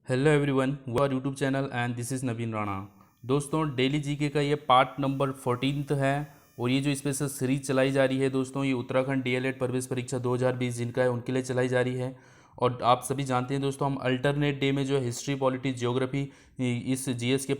Hello everyone, we are YouTube channel and this is Naveen Rana. दोस्तों, daily GK का ये part number 14 है और ये जो स्पेशल सीरीज चलाई जा रही है दोस्तों, ये उत्तराखंड डीएलएड प्रवेश परीक्षा 2020 जिनका है उनके लिए चलाई जा रही है। और आप सभी जानते हैं दोस्तों, हम अल्टरनेट डे में जो है हिस्ट्री, पॉलिटी, ज्योग्राफी इस जीएस के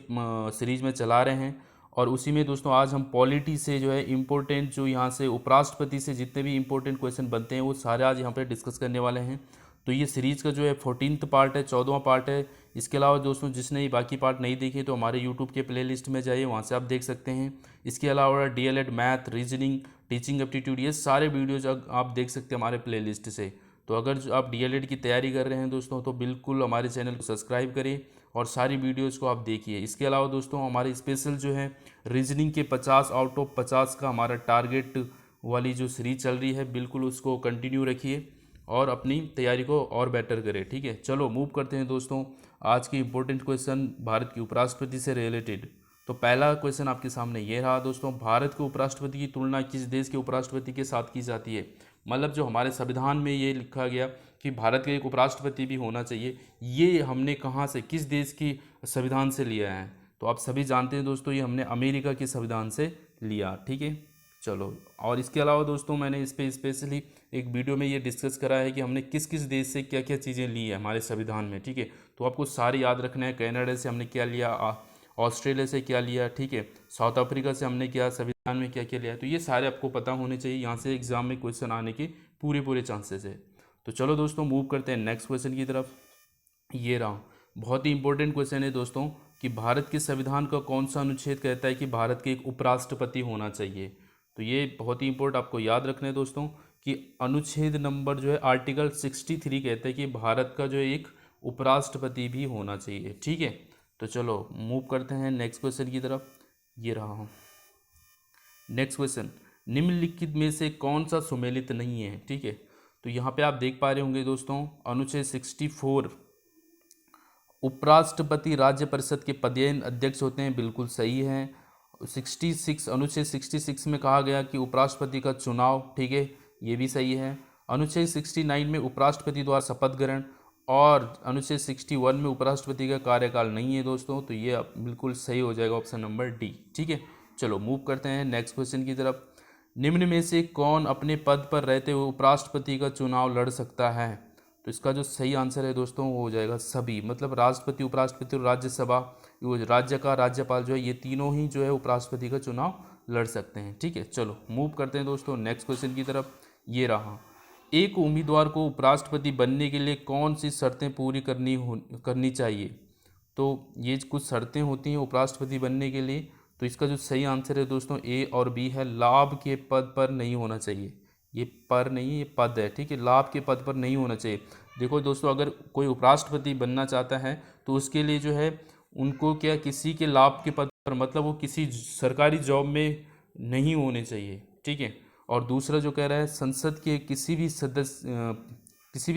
सीरीज में चला रहे हैं। और उसी में दोस्तों आज हम पॉलिटी से जो है इम्पोर्टेंट, जो यहाँ से उपराष्ट्रपति से जितने भी इम्पोर्टेंट क्वेश्चन बनते हैं वो सारे आज यहाँ पर डिस्कस करने वाले हैं। तो ये सीरीज़ का जो है 14th पार्ट है, 14वां पार्ट है। इसके अलावा दोस्तों, जिसने ये बाकी पार्ट नहीं देखे तो हमारे यूट्यूब के प्लेलिस्ट में जाइए, वहाँ से आप देख सकते हैं। इसके अलावा DElEd math, reasoning, teaching aptitude, ये सारे वीडियोज आप देख सकते हैं हमारे प्लेलिस्ट से। तो अगर जो आप डीएलएड की तैयारी कर रहे हैं दोस्तों, तो बिल्कुल हमारे चैनल को सब्सक्राइब करें और सारी वीडियोज़ को आप देखिए। इसके अलावा दोस्तों, हमारे स्पेशल जो है रीजनिंग के 50 आउट ऑफ 50 का हमारा टारगेट वाली जो सीरीज चल रही है, बिल्कुल उसको कंटिन्यू रखिए और अपनी तैयारी को और बेटर करें। ठीक है, चलो मूव करते हैं दोस्तों। आज की इंपॉर्टेंट क्वेश्चन भारत के उपराष्ट्रपति से रिलेटेड। तो पहला क्वेश्चन आपके सामने ये रहा दोस्तों, भारत के उपराष्ट्रपति की तुलना किस देश के उपराष्ट्रपति के साथ की जाती है। मतलब जो हमारे संविधान में ये लिखा गया कि भारत का एक उपराष्ट्रपति भी होना चाहिए, ये हमने कहाँ से, किस देश की संविधान से लिया है। तो आप सभी जानते हैं दोस्तों, ये हमने अमेरिका के संविधान से लिया। ठीक है, चलो। और इसके अलावा दोस्तों, मैंने इस पे स्पेशली एक वीडियो में ये डिस्कस करा है कि हमने किस किस देश से क्या क्या चीज़ें ली है हमारे संविधान में। ठीक है, तो आपको सारे याद रखना है। कनाडा से हमने क्या लिया, ऑस्ट्रेलिया से क्या लिया, ठीक है, साउथ अफ्रीका से हमने क्या संविधान में क्या क्या लिया है। तो ये सारे आपको पता होने चाहिए, यहाँ से एग्जाम में क्वेश्चन आने के पूरे चांसेस है। तो चलो दोस्तों, मूव करते हैं नेक्स्ट क्वेश्चन की तरफ। ये रहा, बहुत ही इंपॉर्टेंट क्वेश्चन है दोस्तों कि भारत के संविधान का कौन सा अनुच्छेद कहता है कि भारत के एक उपराष्ट्रपति होना चाहिए। तो ये बहुत ही इंपॉर्टेंट आपको याद रखना है दोस्तों कि अनुच्छेद नंबर जो है आर्टिकल 63 कहता है कि भारत का जो एक उपराष्ट्रपति भी होना चाहिए। ठीक है, तो चलो मूव करते हैं नेक्स्ट क्वेश्चन की तरफ। ये रहा नेक्स्ट क्वेश्चन, निम्नलिखित में से कौन सा सुमेलित नहीं है। ठीक है, तो यहाँ पे आप देख पा रहे होंगे दोस्तों, अनुच्छेद 64 उपराष्ट्रपति राज्य परिषद के पदेन अध्यक्ष होते हैं, बिल्कुल सही है। 66 अनुच्छेद 66 में कहा गया कि उपराष्ट्रपति का चुनाव, ठीक है, ये भी सही है। अनुच्छेद 69 में उपराष्ट्रपति द्वारा शपथ ग्रहण, और अनुच्छेद 61 में उपराष्ट्रपति का कार्यकाल नहीं है दोस्तों। तो ये बिल्कुल सही हो जाएगा, ऑप्शन नंबर डी। ठीक है, चलो मूव करते हैं नेक्स्ट क्वेश्चन की तरफ। निम्न में से कौन अपने पद पर रहते हुए उपराष्ट्रपति का चुनाव लड़ सकता है। तो इसका जो सही आंसर है दोस्तों वो हो जाएगा सभी, मतलब राष्ट्रपति, उपराष्ट्रपति और राज्यसभा, वो राज्य का राज्यपाल जो है, ये तीनों ही जो है उपराष्ट्रपति का चुनाव लड़ सकते हैं। ठीक है, चलो मूव करते हैं दोस्तों नेक्स्ट क्वेश्चन की तरफ। ये रहा, एक उम्मीदवार को उपराष्ट्रपति बनने के लिए कौन सी शर्तें पूरी करनी चाहिए। तो ये कुछ शर्तें होती हैं उपराष्ट्रपति बनने के लिए। तो इसका जो सही आंसर है दोस्तों ए और बी है, लाभ के पद पर नहीं होना चाहिए। ये पर नहीं, ये पद है। ठीक है, लाभ के पद पर नहीं होना चाहिए। देखो दोस्तों, अगर कोई उपराष्ट्रपति बनना चाहता है तो उसके लिए जो है उनको क्या, किसी के लाभ के पद पर, मतलब वो किसी सरकारी जॉब में नहीं होने चाहिए। ठीक है, और दूसरा जो कह रहा है, संसद के किसी भी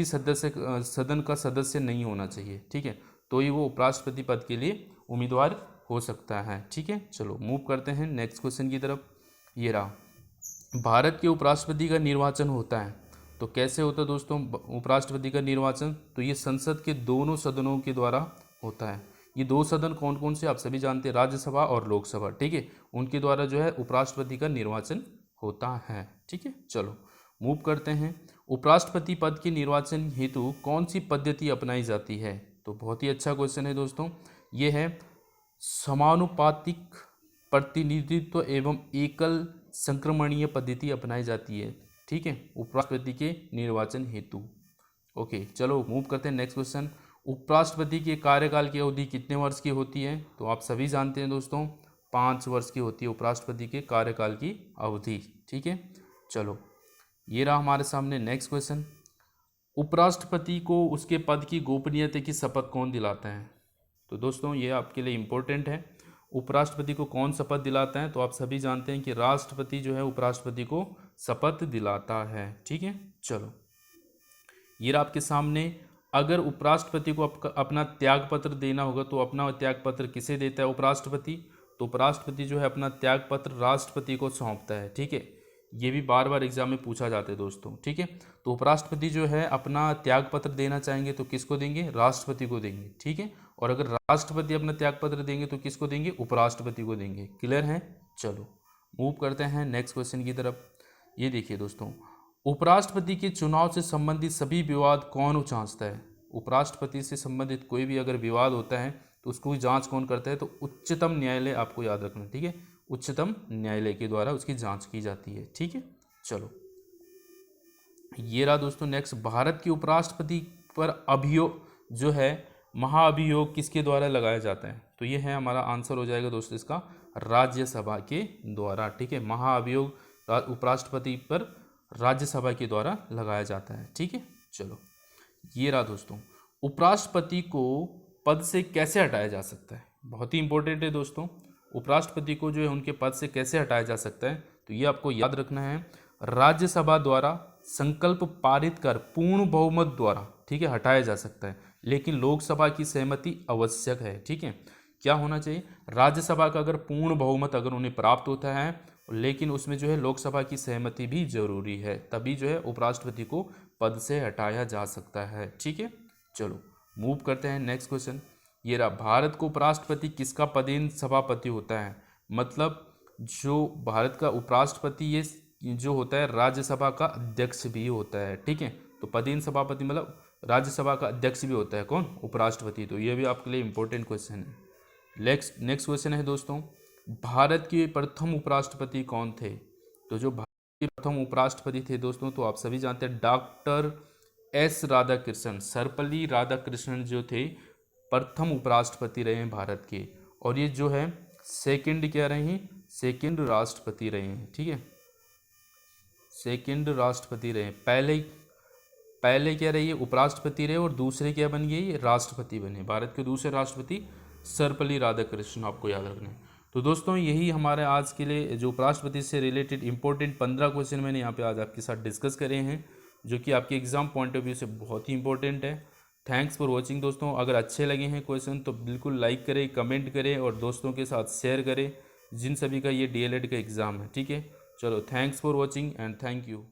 सदस्य सदन का सदस्य नहीं होना चाहिए। ठीक है, तो ही वो उपराष्ट्रपति पद के लिए उम्मीदवार हो सकता है। ठीक है, चलो मूव करते हैं नेक्स्ट क्वेश्चन की तरफ। ये रहा, भारत के उपराष्ट्रपति का निर्वाचन होता है। तो कैसे होता है दोस्तों उपराष्ट्रपति का निर्वाचन, तो ये संसद के दोनों सदनों के द्वारा होता है। ये दो सदन कौन कौन से आप सभी जानते हैं, राज्यसभा और लोकसभा। ठीक है, उनके द्वारा जो है उपराष्ट्रपति का निर्वाचन होता है। ठीक है, चलो मूव करते हैं। उपराष्ट्रपति पद के निर्वाचन हेतु कौन सी पद्धति अपनाई जाती है। तो बहुत ही अच्छा क्वेश्चन है दोस्तों, ये है समानुपातिक प्रतिनिधित्व एवं एकल संक्रमणीय पद्धति अपनाई जाती है। ठीक है, उपराष्ट्रपति के निर्वाचन हेतु। ओके, चलो मूव करते हैं नेक्स्ट क्वेश्चन। उपराष्ट्रपति के कार्यकाल की अवधि कितने वर्ष की होती है। तो आप सभी जानते हैं दोस्तों, 5 वर्ष की होती है उपराष्ट्रपति के कार्यकाल की अवधि। ठीक है, चलो ये रहा हमारे सामने नेक्स्ट क्वेश्चन। उपराष्ट्रपति को उसके पद की गोपनीयता की शपथ कौन दिलाता है। तो दोस्तों ये आपके लिए इम्पोर्टेंट है, उपराष्ट्रपति को कौन शपथ दिलाता है। तो आप सभी जानते हैं कि राष्ट्रपति जो है उपराष्ट्रपति को शपथ दिलाता है। ठीक है, चलो ये रहा आपके सामने। अगर उपराष्ट्रपति को अपना त्याग पत्र देना होगा तो अपना त्याग पत्र किसे देता है उपराष्ट्रपति। तो उपराष्ट्रपति जो है अपना त्याग पत्र राष्ट्रपति को सौंपता है। ठीक है, ये भी बार बार एग्जाम में पूछा जाता है दोस्तों, ठीक है। तो उपराष्ट्रपति जो है अपना त्याग पत्र देना चाहेंगे तो किसको देंगे, राष्ट्रपति को देंगे, ठीक है। और अगर राष्ट्रपति अपना त्याग पत्र देंगे तो किसको देंगे, उपराष्ट्रपति को देंगे। क्लियर है। चलो मूव करते हैं नेक्स्ट क्वेश्चन की तरफ। ये देखिए दोस्तों, उपराष्ट्रपति के चुनाव से संबंधित सभी विवाद कौन जांचता है। उपराष्ट्रपति से संबंधित कोई भी अगर विवाद होता है तो उसको जांच कौन करता है, तो उच्चतम न्यायालय, आपको याद रखना, ठीक है। उच्चतम न्यायालय के द्वारा उसकी जांच की जाती है, ठीक है। चलो ये रहा दोस्तों नेक्स्ट, भारत के उपराष्ट्रपति पर अभियोग जो है, महाअभियोग किसके द्वारा लगाया जाता है, तो ये है हमारा आंसर हो जाएगा दोस्तों इसका, राज्यसभा के द्वारा, ठीक है। महाअभियोग उपराष्ट्रपति पर राज्यसभा के द्वारा लगाया जाता है, ठीक है। चलो ये रहा दोस्तों, उपराष्ट्रपति को पद से कैसे हटाया जा सकता है, बहुत ही इंपॉर्टेंट है दोस्तों। उपराष्ट्रपति को जो है उनके पद से कैसे हटाया जा सकता है, तो ये आपको याद रखना है, राज्यसभा द्वारा संकल्प पारित कर पूर्ण बहुमत द्वारा, ठीक है, हटाया जा सकता है, लेकिन लोकसभा की सहमति आवश्यक है, ठीक है। क्या होना चाहिए, राज्यसभा का अगर पूर्ण बहुमत अगर उन्हें प्राप्त होता है, लेकिन उसमें जो है लोकसभा की सहमति भी जरूरी है, तभी जो है उपराष्ट्रपति को पद से हटाया जा सकता है, ठीक है। चलो मूव करते हैं नेक्स्ट क्वेश्चन। ये रहा, भारत को उपराष्ट्रपति किसका पदेन सभापति होता है, मतलब जो भारत का उपराष्ट्रपति ये जो होता है राज्यसभा का अध्यक्ष भी होता है, ठीक है। तो पदेन सभापति मतलब राज्यसभा का अध्यक्ष भी होता है कौन, उपराष्ट्रपति। तो ये भी आपके लिए इंपॉर्टेंट क्वेश्चन है। नेक्स्ट क्वेश्चन है दोस्तों, भारत के प्रथम उपराष्ट्रपति कौन थे, तो जो भारत के प्रथम उपराष्ट्रपति थे दोस्तों, तो आप सभी जानते हैं डॉक्टर एस राधाकृष्णन, सर्वपल्ली राधाकृष्णन जो थे प्रथम उपराष्ट्रपति रहे हैं भारत के, और ये जो है सेकंड क्या रहे हैं, सेकंड राष्ट्रपति रहे हैं, ठीक है। सेकंड राष्ट्रपति रहे, पहले क्या रहे, उपराष्ट्रपति रहे, और दूसरे क्या बन गए, राष्ट्रपति बने। भारत के दूसरे राष्ट्रपति सर्वपल्ली राधाकृष्णन, आपको याद रखना है। तो दोस्तों यही हमारे आज के लिए जो उपराष्ट्रपति से रिलेटेड इंपॉर्टेंट 15 क्वेश्चन मैंने यहाँ पे आज आपके साथ डिस्कस करे हैं, जो कि आपके एग्जाम पॉइंट ऑफ व्यू से बहुत ही इंपॉर्टेंट है। थैंक्स फॉर वॉचिंग दोस्तों। अगर अच्छे लगे हैं क्वेश्चन तो बिल्कुल लाइक करें, कमेंट करें और दोस्तों के साथ शेयर करें, जिन सभी का ये DLED का एग्ज़ाम है, ठीक है। चलो thanks for watching and thank you.